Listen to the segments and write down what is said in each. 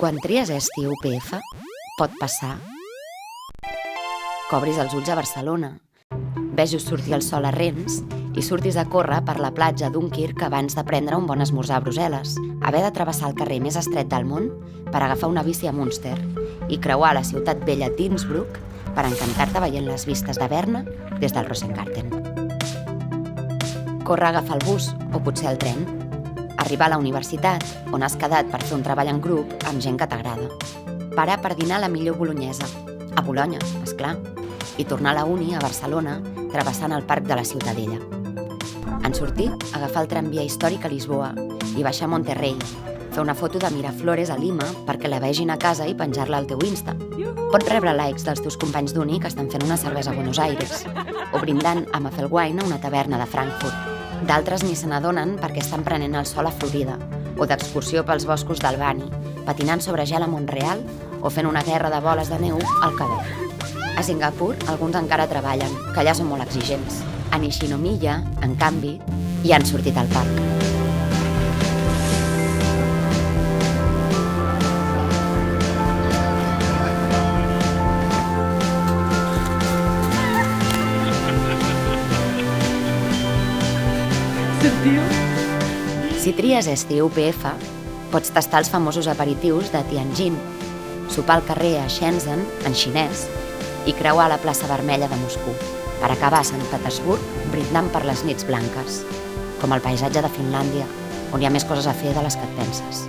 Quan tries Esti UPF, pot passar que obris els ulls a Barcelona, vegis sortir el sol a Rennes i surtis a córrer per la platja Dunkirk abans de prendre un bon esmorzar a Brussel·les, haver de travessar el carrer més estret del món per agafar una bici a Münster i creuar la ciutat vella d'Innsbruck per encantar-te veient les vistes de Berna des del Rosengarten. Córrer a agafar el bus o potser el tren, arribar a la universitat, on has quedat per fer un treball en grup amb gent que t'agrada. Parar per dinar a la millor bolonyesa, a Bolonya, esclar, i tornar a la uni a Barcelona travessant el parc de la Ciutadella. En sortir, agafar el tramvia històric a Lisboa i baixar a Monterrey, fer una foto de Miraflores a Lima perquè la vegin a casa i penjar-la al teu Insta. Pots rebre likes dels teus companys d'uni que estan fent una cervesa a Buenos Aires o brindant amb Apfelwein a una taverna de Frankfurt. D'altres ni se n'adonen perquè estan prenent el sol a Florida o d'excursió pels boscos d'Albany, patinant sobre gel a Montreal o fent una guerra de boles de neu al Quebec. A Singapur, alguns encara treballen, que allà són molt exigents. A Nishinomiya, en canvi, ja han sortit al parc. Si tries Esti UPF, pots tastar els famosos aperitius de Tianjin, sopar al carrer a Shenzhen, en xinès, i creuar la plaça Vermella de Moscou, per acabar a Sant Petersburg brindant per les nits blanques, com el paisatge de Finlàndia, on hi ha més coses a fer de les que et penses.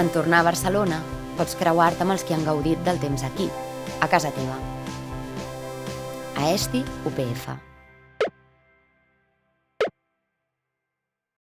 En tornar a Barcelona, pots creuar-te amb els que han gaudit del temps aquí, a casa teva. A Esti UPF.